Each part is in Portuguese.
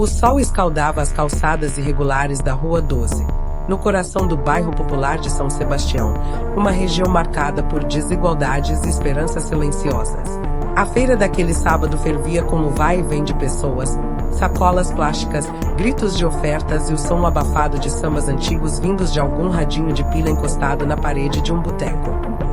O sol escaldava as calçadas irregulares da Rua 12, no coração do bairro popular de São Sebastião, uma região marcada por desigualdades e esperanças silenciosas. A feira daquele sábado fervia com o vai e vem de pessoas, sacolas plásticas, gritos de ofertas e o som abafado de sambas antigos vindos de algum radinho de pilha encostado na parede de um boteco.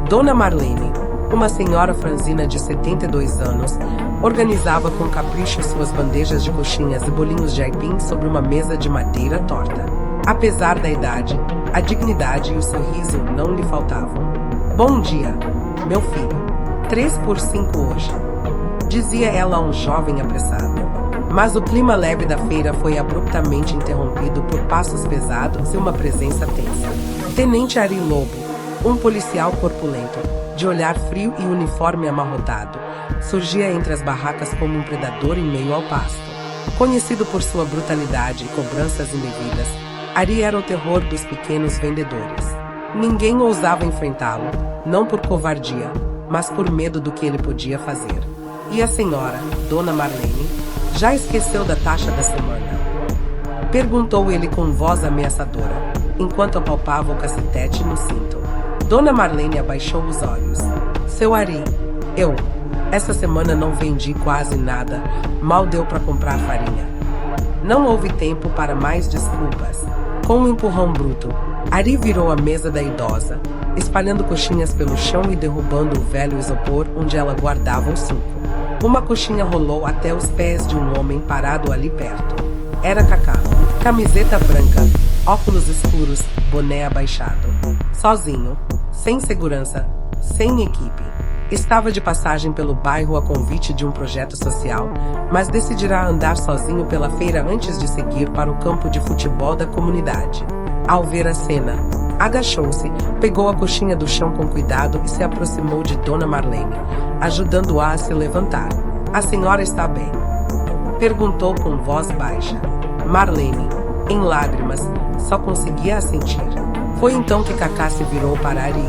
Dona Marlene, uma senhora franzina de 72 anos, organizava com capricho suas bandejas de coxinhas e bolinhos de aipim sobre uma mesa de madeira torta. Apesar da idade, a dignidade e o sorriso não lhe faltavam. "Bom dia, meu filho. 3 por 5 hoje", dizia ela a um jovem apressado. Mas o clima leve da feira foi abruptamente interrompido por passos pesados e uma presença tensa. Tenente Ari Lobo, um policial corpulento, de olhar frio e uniforme amarrotado, surgia entre as barracas como um predador em meio ao pasto. Conhecido por sua brutalidade e cobranças indevidas, Ari era o terror dos pequenos vendedores. Ninguém ousava enfrentá-lo, não por covardia, mas por medo do que ele podia fazer. "E a senhora, Dona Marlene, já esqueceu da taxa da semana?" perguntou ele com voz ameaçadora, enquanto apalpava o cacetete no cinto. Dona Marlene abaixou os olhos. "Seu Ari, essa semana não vendi quase nada, mal deu para comprar farinha." Não houve tempo para mais desculpas. Com um empurrão bruto, Ari virou a mesa da idosa, espalhando coxinhas pelo chão e derrubando o velho isopor onde ela guardava o suco. Uma coxinha rolou até os pés de um homem parado ali perto. Era Cacá. Camiseta branca, óculos escuros, boné abaixado. Sozinho, sem segurança, sem equipe. Estava de passagem pelo bairro a convite de um projeto social, mas decidirá andar sozinho pela feira antes de seguir para o campo de futebol da comunidade. Ao ver a cena, agachou-se, pegou a coxinha do chão com cuidado e se aproximou de Dona Marlene, ajudando-a a se levantar. "A senhora está bem?" perguntou com voz baixa. Marlene, em lágrimas, só conseguia assentir. Foi então que Cacá se virou para Ari,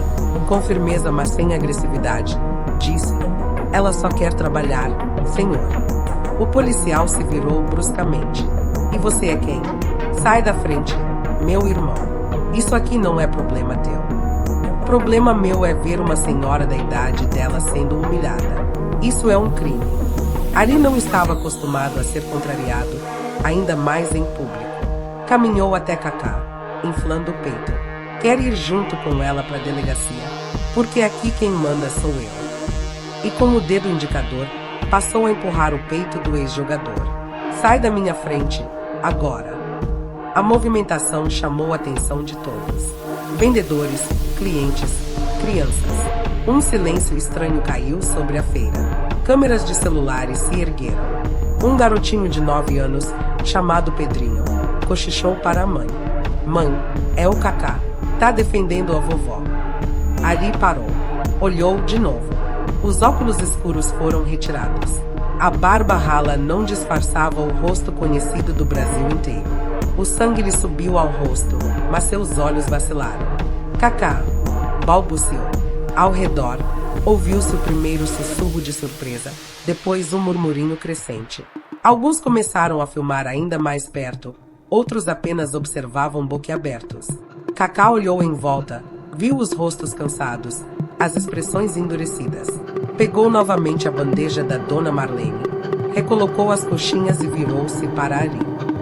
com firmeza mas sem agressividade. Disse: "Ela só quer trabalhar, senhor." O policial se virou bruscamente. "E você é quem? Sai da frente, meu irmão. Isso aqui não é problema teu. Problema meu é ver uma senhora da idade dela sendo humilhada. Isso é um crime." Ari não estava acostumado a ser contrariado, ainda mais em público. Caminhou até Cacá, inflando o peito. "Quer ir junto com ela para a delegacia? Porque aqui quem manda sou eu." E com o dedo indicador, passou a empurrar o peito do ex-jogador. "Sai da minha frente, agora." A movimentação chamou a atenção de todos. Vendedores, clientes, crianças. Um silêncio estranho caiu sobre a feira. Câmeras de celulares se ergueram. Um garotinho de 9 anos, chamado Pedrinho, cochichou para a mãe: "Mãe, é o Cacá. Tá defendendo a vovó." Ari parou. Olhou de novo. Os óculos escuros foram retirados. A barba rala não disfarçava o rosto conhecido do Brasil inteiro. O sangue lhe subiu ao rosto, mas seus olhos vacilaram. "Cacá", balbuciou. Ao redor, ouviu-se o primeiro sussurro de surpresa, depois um murmurinho crescente. Alguns começaram a filmar ainda mais perto, outros apenas observavam boquiabertos. Cacá olhou em volta, viu os rostos cansados, as expressões endurecidas. Pegou novamente a bandeja da Dona Marlene, recolocou as coxinhas e virou-se para Ari.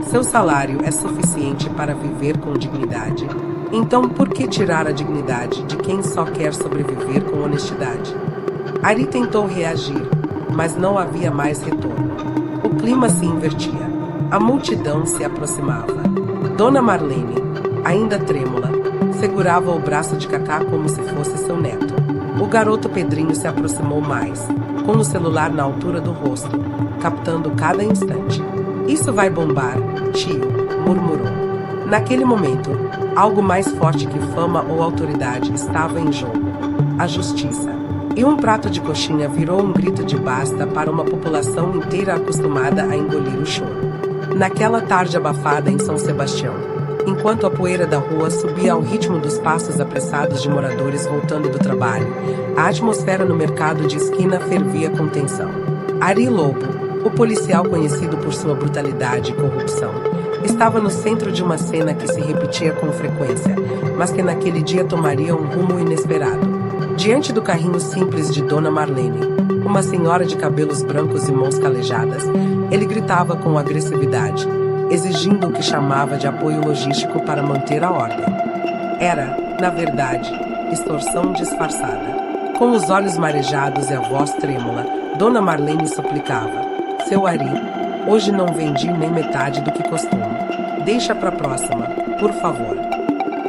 "Seu salário é suficiente para viver com dignidade. Então por que tirar a dignidade de quem só quer sobreviver com honestidade?" Ari tentou reagir, mas não havia mais retorno. O clima se invertia. A multidão se aproximava. Dona Marlene, ainda trêmula, segurava o braço de Cacá como se fosse seu neto. O garoto Pedrinho se aproximou mais, com o celular na altura do rosto, captando cada instante. "Isso vai bombar, tio", murmurou. Naquele momento, algo mais forte que fama ou autoridade estava em jogo: a justiça. E um prato de coxinha virou um grito de basta para uma população inteira acostumada a engolir o choro. Naquela tarde abafada em São Sebastião, enquanto a poeira da rua subia ao ritmo dos passos apressados de moradores voltando do trabalho, a atmosfera no mercado de esquina fervia com tensão. Ari Lobo, O policial, conhecido por sua brutalidade e corrupção, estava no centro de uma cena que se repetia com frequência, mas que naquele dia tomaria um rumo inesperado. Diante do carrinho simples de Dona Marlene, uma senhora de cabelos brancos e mãos calejadas, ele gritava com agressividade, exigindo o que chamava de apoio logístico para manter a ordem. Era, na verdade, extorsão disfarçada. Com os olhos marejados e a voz trêmula, Dona Marlene suplicava: "Seu Ari, hoje não vendi nem metade do que costumo. Deixa para próxima, por favor."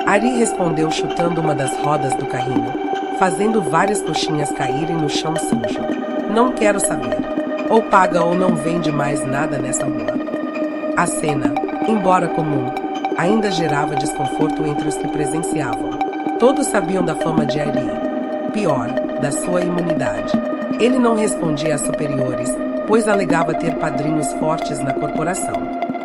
Ari respondeu chutando uma das rodas do carrinho, fazendo várias coxinhas caírem no chão sujo. "Não quero saber. Ou paga ou não vende mais nada nessa rua." A cena, embora comum, ainda gerava desconforto entre os que presenciavam. Todos sabiam da fama de Ari. Pior, da sua imunidade. Ele não respondia a superiores, pois alegava ter padrinhos fortes na corporação.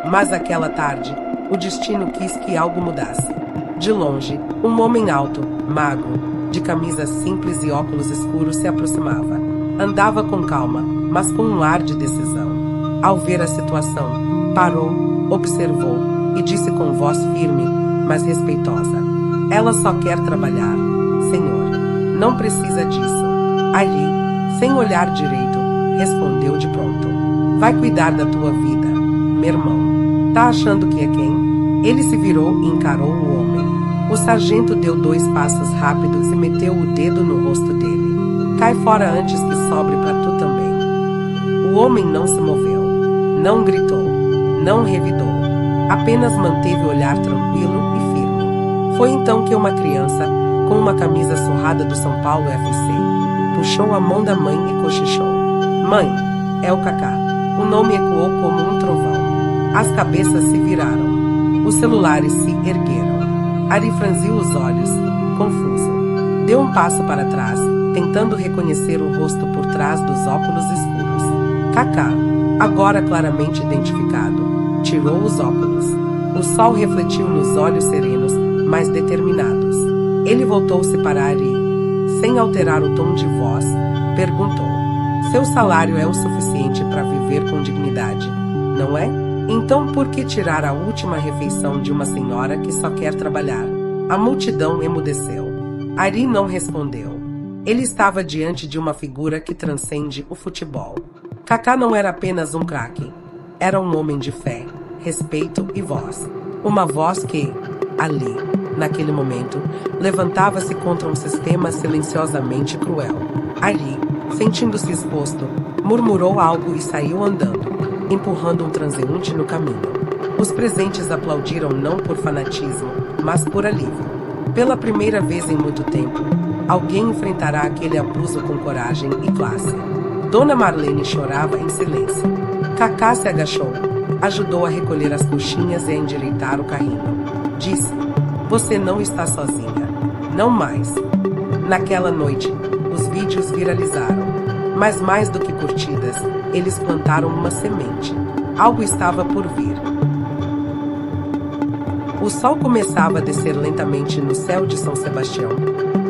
Mas aquela tarde, o destino quis que algo mudasse. De longe, um homem alto, magro, de camisa simples e óculos escuros se aproximava. Andava com calma, mas com um ar de decisão. Ao ver a situação, parou, observou e disse com voz firme, mas respeitosa: "Ela só quer trabalhar, senhor. Não precisa disso." Ari, sem olhar direito, respondeu de pronto: "Vai cuidar da tua vida, meu irmão. Tá achando que é quem?" Ele se virou e encarou o homem. O sargento deu 2 passos rápidos e meteu o dedo no rosto dele. "Cai fora antes que sobre pra tu também." O homem não se moveu, não gritou, não revidou, apenas manteve o olhar tranquilo e firme. Foi então que uma criança, com uma camisa surrada do São Paulo FC, puxou a mão da mãe e cochichou: "Mãe, é o Cacá." O nome ecoou como um trovão. As cabeças se viraram. Os celulares se ergueram. Ari franziu os olhos, confuso. Deu um passo para trás, tentando reconhecer o rosto por trás dos óculos escuros. Cacá, agora claramente identificado, tirou os óculos. O sol refletiu nos olhos serenos, mas determinados. Ele voltou-se para Ari. Sem alterar o tom de voz, perguntou: "Seu salário é o suficiente para viver com dignidade, não é? Então por que tirar a última refeição de uma senhora que só quer trabalhar?" A multidão emudeceu. Ari não respondeu. Ele estava diante de uma figura que transcende o futebol. Cacá não era apenas um craque. Era um homem de fé, respeito e voz. Uma voz que, ali, naquele momento, levantava-se contra um sistema silenciosamente cruel. Ari, sentindo-se exposto, murmurou algo e saiu andando, empurrando um transeunte no caminho. Os presentes aplaudiram não por fanatismo, mas por alívio. Pela primeira vez em muito tempo, alguém enfrentará aquele abuso com coragem e classe. Dona Marlene chorava em silêncio. Cacá se agachou, ajudou a recolher as coxinhas e a endireitar o carrinho. Disse: "Você não está sozinha. Não mais." Naquela noite, os vídeos viralizaram. Mas mais do que curtidas, eles plantaram uma semente. Algo estava por vir. O sol começava a descer lentamente no céu de São Sebastião,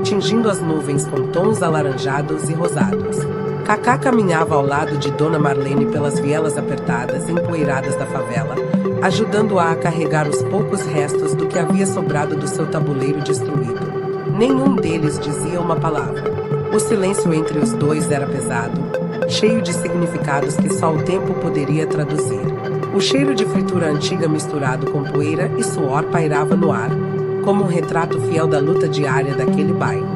tingindo as nuvens com tons alaranjados e rosados. Cacá caminhava ao lado de Dona Marlene pelas vielas apertadas e empoeiradas da favela, ajudando-a a carregar os poucos restos do que havia sobrado do seu tabuleiro destruído. Nenhum deles dizia uma palavra. O silêncio entre os dois era pesado, cheio de significados que só o tempo poderia traduzir. O cheiro de fritura antiga misturado com poeira e suor pairava no ar, como um retrato fiel da luta diária daquele bairro.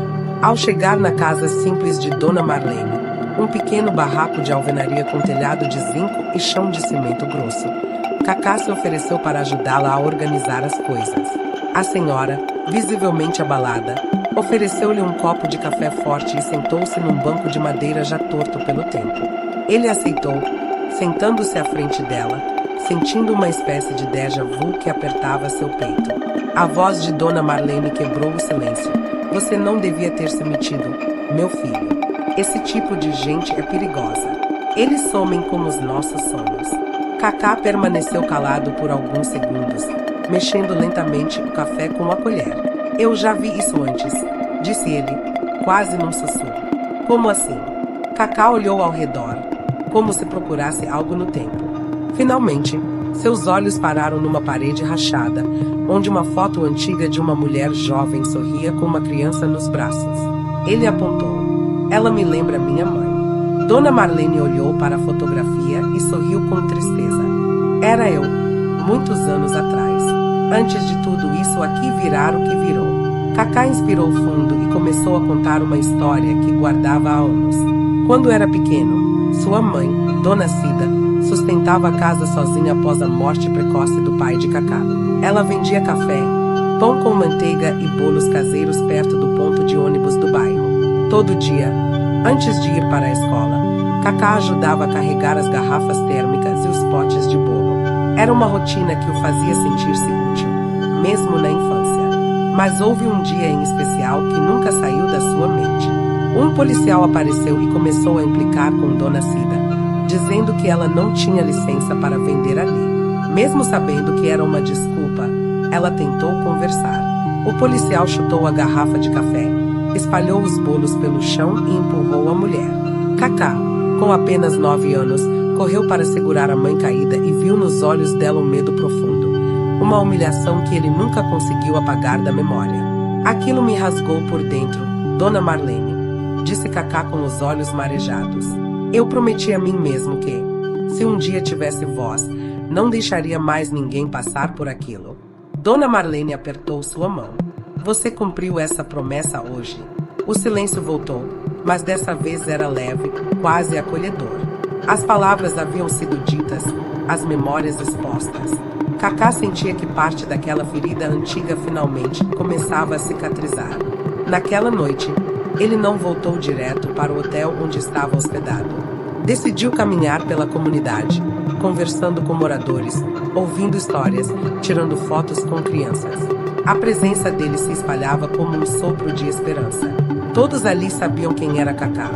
Ao chegar na casa simples de Dona Marlene, um pequeno barraco de alvenaria com telhado de zinco e chão de cimento grosso, Cacá se ofereceu para ajudá-la a organizar as coisas. A senhora, visivelmente abalada, ofereceu-lhe um copo de café forte e sentou-se num banco de madeira já torto pelo tempo. Ele aceitou, sentando-se à frente dela, sentindo uma espécie de déjà vu que apertava seu peito. A voz de Dona Marlene quebrou o silêncio. "Você não devia ter se metido, meu filho. Esse tipo de gente é perigosa. Eles somem com os nossos sonhos." Cacá permaneceu calado por alguns segundos, mexendo lentamente o café com a colher. "Eu já vi isso antes", disse ele, quase num sussurro. "Como assim?" Cacá olhou ao redor. como se procurasse algo no tempo. Finalmente, seus olhos pararam numa parede rachada, onde uma foto antiga de uma mulher jovem sorria com uma criança nos braços. Ele apontou. Ela me lembra minha mãe. Dona Marlene olhou para a fotografia e sorriu com tristeza. Era eu, muitos anos atrás. Antes de tudo isso aqui virar o que virou. Cacá inspirou fundo e começou a contar uma história que guardava há anos. Quando era pequeno, sua mãe, Dona Cida, sustentava a casa sozinha após a morte precoce do pai de Cacá. Ela vendia café, pão com manteiga e bolos caseiros perto do ponto de ônibus do bairro. Todo dia, antes de ir para a escola, Cacá ajudava a carregar as garrafas térmicas e os potes de bolo. Era uma rotina que o fazia sentir-se útil, mesmo na infância. Mas houve um dia em especial que nunca saiu da sua mente. Um policial apareceu e começou a implicar com Dona Cida, dizendo que ela não tinha licença para vender ali. Mesmo sabendo que era uma desculpa, ela tentou conversar. O policial chutou a garrafa de café, espalhou os bolos pelo chão e empurrou a mulher. Cacá, com apenas 9 anos, correu para segurar a mãe caída e viu nos olhos dela um medo profundo. Uma humilhação que ele nunca conseguiu apagar da memória. Aquilo me rasgou por dentro, Dona Marlene, disse Cacá com os olhos marejados. Eu prometi a mim mesmo que, se um dia tivesse voz, não deixaria mais ninguém passar por aquilo. Dona Marlene apertou sua mão. Você cumpriu essa promessa hoje. O silêncio voltou, mas dessa vez era leve, quase acolhedor. As palavras haviam sido ditas, as memórias expostas. Cacá sentia que parte daquela ferida antiga finalmente começava a cicatrizar. Naquela noite, ele não voltou direto para o hotel onde estava hospedado. Decidiu caminhar pela comunidade, conversando com moradores, ouvindo histórias, tirando fotos com crianças. A presença dele se espalhava como um sopro de esperança. Todos ali sabiam quem era Cacá,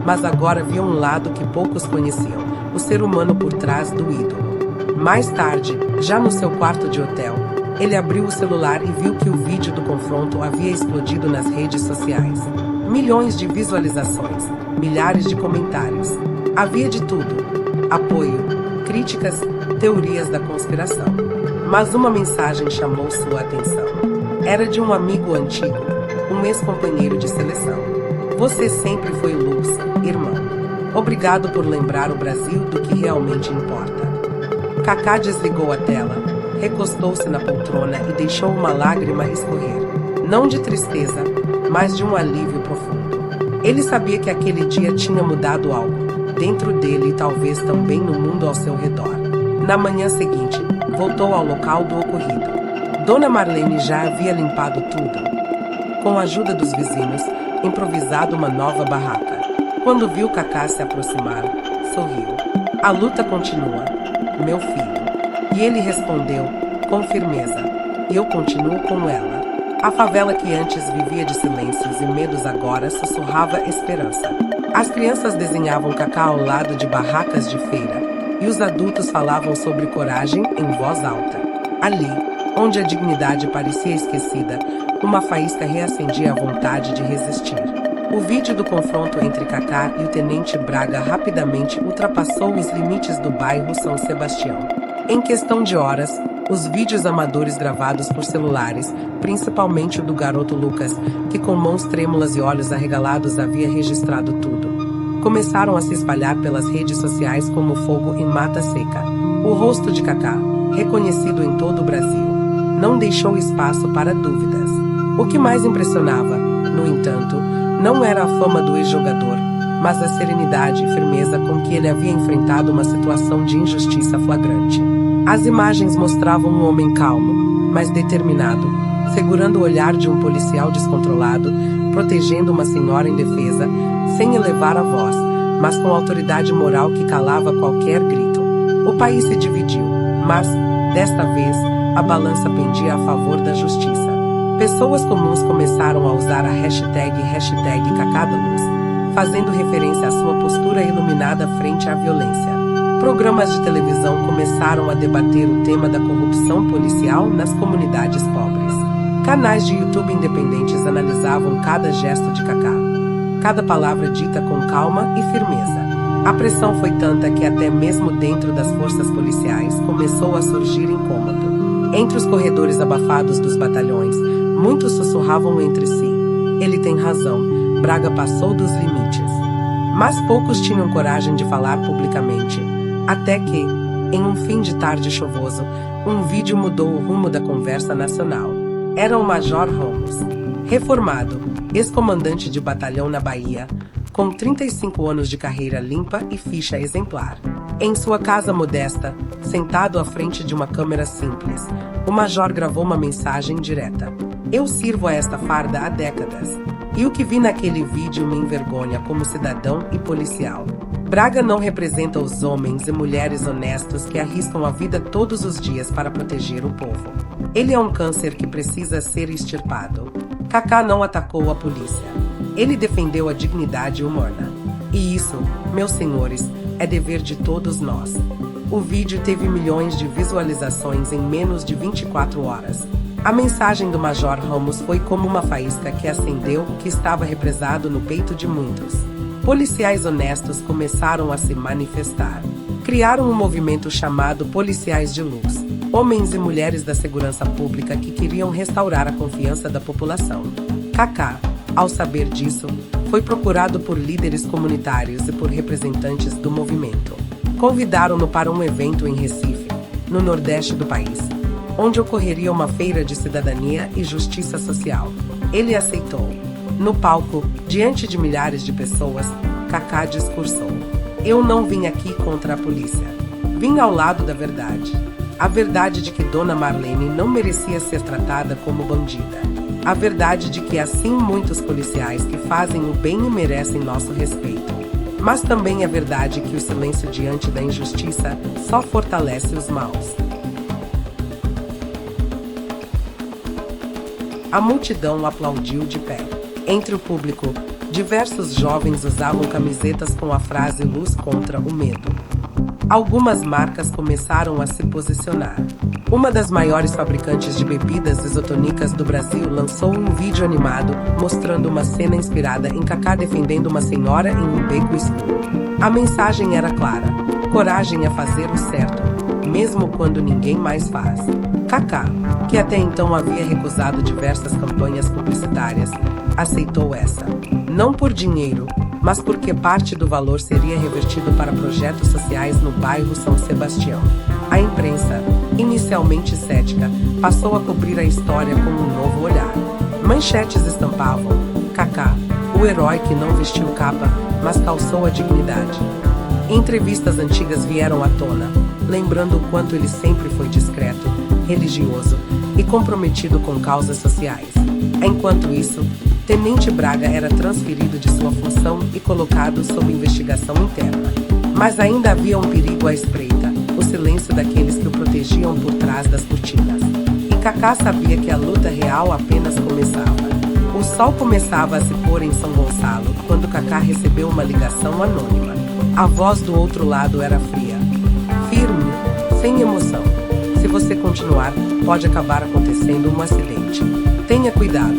mas agora viam um lado que poucos conheciam, o ser humano por trás do ídolo. Mais tarde, já no seu quarto de hotel, ele abriu o celular e viu que o vídeo do confronto havia explodido nas redes sociais. Milhões de visualizações, milhares de comentários. Havia de tudo: apoio, críticas, teorias da conspiração. Mas uma mensagem chamou sua atenção. Era de um amigo antigo, um ex-companheiro de seleção. Você sempre foi luz, irmão. Obrigado por lembrar o Brasil do que realmente importa. Cacá desligou a tela, recostou-se na poltrona e deixou uma lágrima escorrer. Não de tristeza, mas de um alívio profundo. Ele sabia que aquele dia tinha mudado algo, dentro dele e talvez também no mundo ao seu redor. Na manhã seguinte, voltou ao local do ocorrido. Dona Marlene já havia limpado tudo. Com a ajuda dos vizinhos, improvisado uma nova barraca. Quando viu Cacá se aproximar, sorriu. A luta continua, meu filho. E ele respondeu, com firmeza, e eu continuo com ela. A favela que antes vivia de silêncios e medos agora sussurrava esperança. As crianças desenhavam Cacá ao lado de barracas de feira, e os adultos falavam sobre coragem em voz alta. Ali, onde a dignidade parecia esquecida, uma faísca reacendia a vontade de resistir. O vídeo do confronto entre Cacá e o Tenente Braga rapidamente ultrapassou os limites do bairro São Sebastião. Em questão de horas, os vídeos amadores gravados por celulares, principalmente o do garoto Lucas, que com mãos trêmulas e olhos arregalados havia registrado tudo, começaram a se espalhar pelas redes sociais como fogo em mata seca. O rosto de Cacá, reconhecido em todo o Brasil, não deixou espaço para dúvidas. O que mais impressionava, no entanto, não era a fama do ex-jogador, mas a serenidade e firmeza com que ele havia enfrentado uma situação de injustiça flagrante. As imagens mostravam um homem calmo, mas determinado, segurando o olhar de um policial descontrolado, protegendo uma senhora indefesa, sem elevar a voz, mas com autoridade moral que calava qualquer grito. O país se dividiu, mas, desta vez, a balança pendia a favor da justiça. Pessoas comuns começaram a usar a hashtag #CacadaLuz, fazendo referência à sua postura iluminada frente à violência. Programas de televisão começaram a debater o tema da corrupção policial nas comunidades pobres. Canais de YouTube independentes analisavam cada gesto de Cacá, cada palavra dita com calma e firmeza. A pressão foi tanta que até mesmo dentro das forças policiais começou a surgir incômodo. Entre os corredores abafados dos batalhões, muitos sussurravam entre si. Ele tem razão, Braga passou dos limites. Mas poucos tinham coragem de falar publicamente. Até que, em um fim de tarde chuvoso, um vídeo mudou o rumo da conversa nacional. Era o Major Ramos, reformado, ex-comandante de batalhão na Bahia, com 35 anos de carreira limpa e ficha exemplar. Em sua casa modesta, sentado à frente de uma câmera simples, o major gravou uma mensagem direta. Eu sirvo a esta farda há décadas, e o que vi naquele vídeo me envergonha como cidadão e policial. Braga não representa os homens e mulheres honestos que arriscam a vida todos os dias para proteger o povo. Ele é um câncer que precisa ser extirpado. Kaká não atacou a polícia. Ele defendeu a dignidade humana. E isso, meus senhores, é dever de todos nós. O vídeo teve milhões de visualizações em menos de 24 horas. A mensagem do Major Ramos foi como uma faísca que acendeu o que estava represado no peito de muitos. Policiais honestos começaram a se manifestar. Criaram um movimento chamado Policiais de Luz, homens e mulheres da segurança pública que queriam restaurar a confiança da população. Kaká, ao saber disso, foi procurado por líderes comunitários e por representantes do movimento. Convidaram-no para um evento em Recife, no nordeste do país, onde ocorreria uma feira de cidadania e justiça social. Ele aceitou. No palco, diante de milhares de pessoas, Kaká discursou. Eu não vim aqui contra a polícia. Vim ao lado da verdade. A verdade de que Dona Marlene não merecia ser tratada como bandida. A verdade de que há sim muitos policiais que fazem o bem e merecem nosso respeito. Mas também é verdade que o silêncio diante da injustiça só fortalece os maus. A multidão aplaudiu de pé. Entre o público, diversos jovens usavam camisetas com a frase Luz contra o medo. Algumas marcas começaram a se posicionar. Uma das maiores fabricantes de bebidas isotônicas do Brasil lançou um vídeo animado mostrando uma cena inspirada em Kaká defendendo uma senhora em um beco escuro. A mensagem era clara: coragem a fazer o certo, mesmo quando ninguém mais faz. Kaká, que até então havia recusado diversas campanhas publicitárias, aceitou essa. Não por dinheiro, mas porque parte do valor seria revertido para projetos sociais no bairro São Sebastião. A imprensa, inicialmente cética, passou a cobrir a história com um novo olhar. Manchetes estampavam: Kaká, o herói que não vestiu capa, mas calçou a dignidade. Entrevistas antigas vieram à tona, lembrando o quanto ele sempre foi discreto, religioso e comprometido com causas sociais. Enquanto isso, Tenente Braga era transferido de sua função e colocado sob investigação interna. Mas ainda havia um perigo à espreita: o silêncio daqueles que o protegiam por trás das cortinas. E Kaká sabia que a luta real apenas começava. O sol começava a se pôr em São Gonçalo quando Kaká recebeu uma ligação anônima. A voz do outro lado era fria, firme, sem emoção. Se você continuar, pode acabar acontecendo um acidente. Tenha cuidado.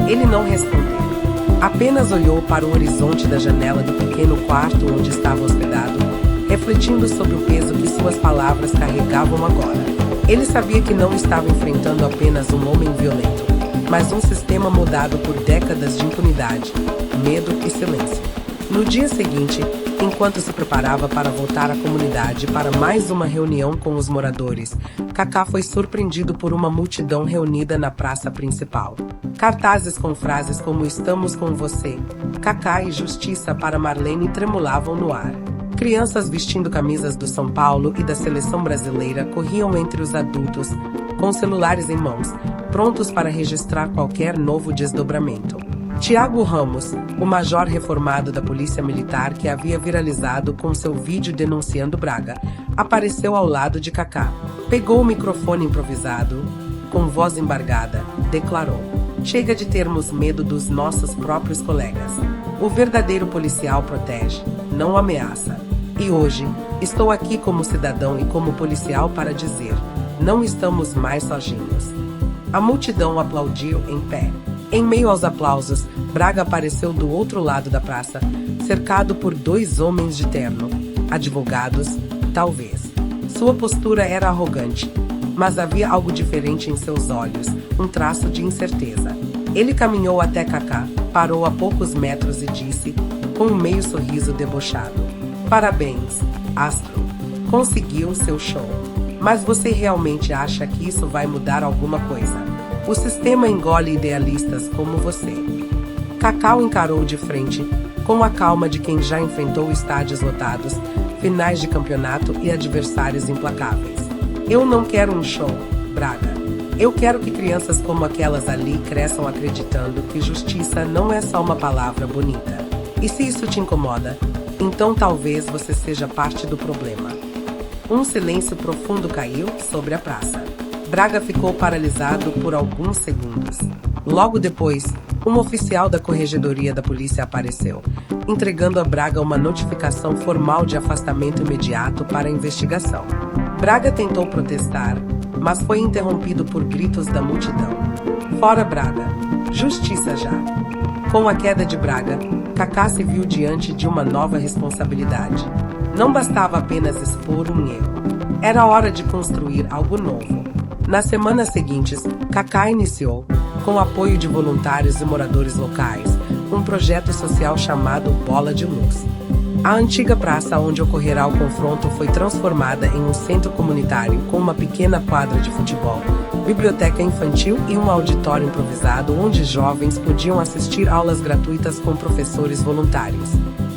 Ele não respondeu. Apenas olhou para o horizonte da janela do pequeno quarto onde estava hospedado, refletindo sobre o peso que suas palavras carregavam agora. Ele sabia que não estava enfrentando apenas um homem violento, mas um sistema mudado por décadas de impunidade, medo e silêncio. No dia seguinte, enquanto se preparava para voltar à comunidade para mais uma reunião com os moradores, Kaká foi surpreendido por uma multidão reunida na praça principal. Cartazes com frases como "Estamos com você", Kaká e "Justiça para Marlene" tremulavam no ar. Crianças vestindo camisas do São Paulo e da seleção brasileira corriam entre os adultos, com celulares em mãos, prontos para registrar qualquer novo desdobramento. Tiago Ramos, o major reformado da Polícia Militar que havia viralizado com seu vídeo denunciando Braga, apareceu ao lado de Kaká. Pegou o microfone improvisado, com voz embargada, declarou: "Chega de termos medo dos nossos próprios colegas. O verdadeiro policial protege, não ameaça. E hoje, estou aqui como cidadão e como policial para dizer: não estamos mais sozinhos." A multidão aplaudiu em pé. Em meio aos aplausos, Braga apareceu do outro lado da praça, cercado por 2 homens de terno. Advogados, talvez. Sua postura era arrogante, mas havia algo diferente em seus olhos, um traço de incerteza. Ele caminhou até Kaká, parou a poucos metros e disse, com um meio sorriso debochado: "Parabéns, astro. Conseguiu seu show. Mas você realmente acha que isso vai mudar alguma coisa? O sistema engole idealistas como você." Kaká o encarou de frente, com a calma de quem já enfrentou estádios lotados, finais de campeonato e adversários implacáveis. "Eu não quero um show, Braga. Eu quero que crianças como aquelas ali cresçam acreditando que justiça não é só uma palavra bonita. E se isso te incomoda, então talvez você seja parte do problema." Um silêncio profundo caiu sobre a praça. Braga ficou paralisado por alguns segundos. Logo depois, um oficial da corregedoria da polícia apareceu, entregando a Braga uma notificação formal de afastamento imediato para a investigação. Braga tentou protestar, mas foi interrompido por gritos da multidão. "Fora Braga! Justiça já!" Com a queda de Braga, Kaká se viu diante de uma nova responsabilidade. Não bastava apenas expor um erro. Era hora de construir algo novo. Nas semanas seguintes, Kaká iniciou, com o apoio de voluntários e moradores locais, um projeto social chamado Bola de Luz. A antiga praça onde ocorrerá o confronto foi transformada em um centro comunitário com uma pequena quadra de futebol, biblioteca infantil e um auditório improvisado onde jovens podiam assistir aulas gratuitas com professores voluntários.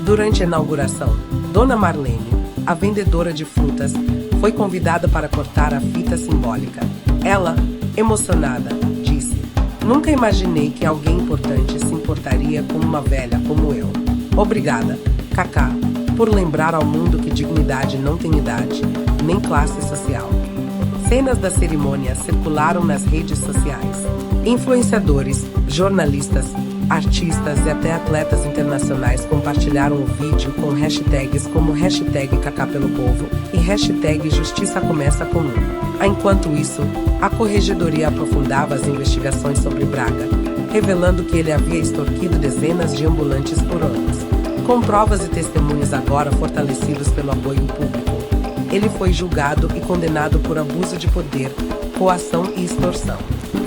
Durante a inauguração, Dona Marlene, a vendedora de frutas, foi convidada para cortar a fita simbólica. Ela, emocionada, disse: "Nunca imaginei que alguém importante se importaria com uma velha como eu. Obrigada, Kaká, por lembrar ao mundo que dignidade não tem idade, nem classe social." Cenas da cerimônia circularam nas redes sociais. Influenciadores, jornalistas, artistas e até atletas internacionais compartilharam o vídeo com hashtags como #KakáPeloPovo e #JustiçaComeçaComum. Enquanto isso, a corregedoria aprofundava as investigações sobre Braga, revelando que ele havia extorquido dezenas de ambulantes por anos. Com provas e testemunhos agora fortalecidos pelo apoio público, ele foi julgado e condenado por abuso de poder, coação e extorsão.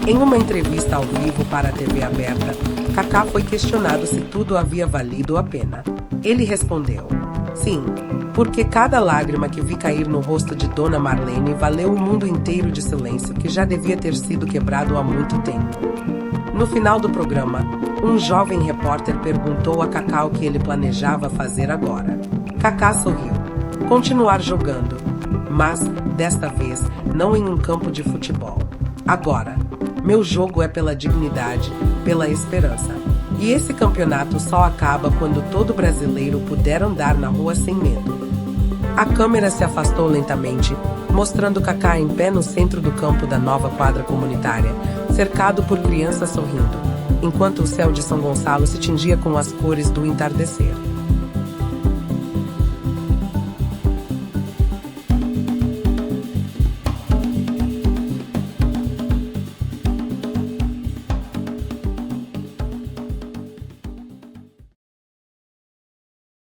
Em uma entrevista ao vivo para a TV aberta, Kaká foi questionado se tudo havia valido a pena. Ele respondeu: "Sim, porque cada lágrima que vi cair no rosto de Dona Marlene valeu um mundo inteiro de silêncio que já devia ter sido quebrado há muito tempo." No final do programa, um jovem repórter perguntou a Kaká o que ele planejava fazer agora. Kaká sorriu. Continuar jogando, mas, desta vez, não em um campo de futebol. "Agora, meu jogo é pela dignidade, pela esperança. E esse campeonato só acaba quando todo brasileiro puder andar na rua sem medo." A câmera se afastou lentamente, mostrando Kaká em pé no centro do campo da nova quadra comunitária, cercado por crianças sorrindo, enquanto o céu de São Gonçalo se tingia com as cores do entardecer.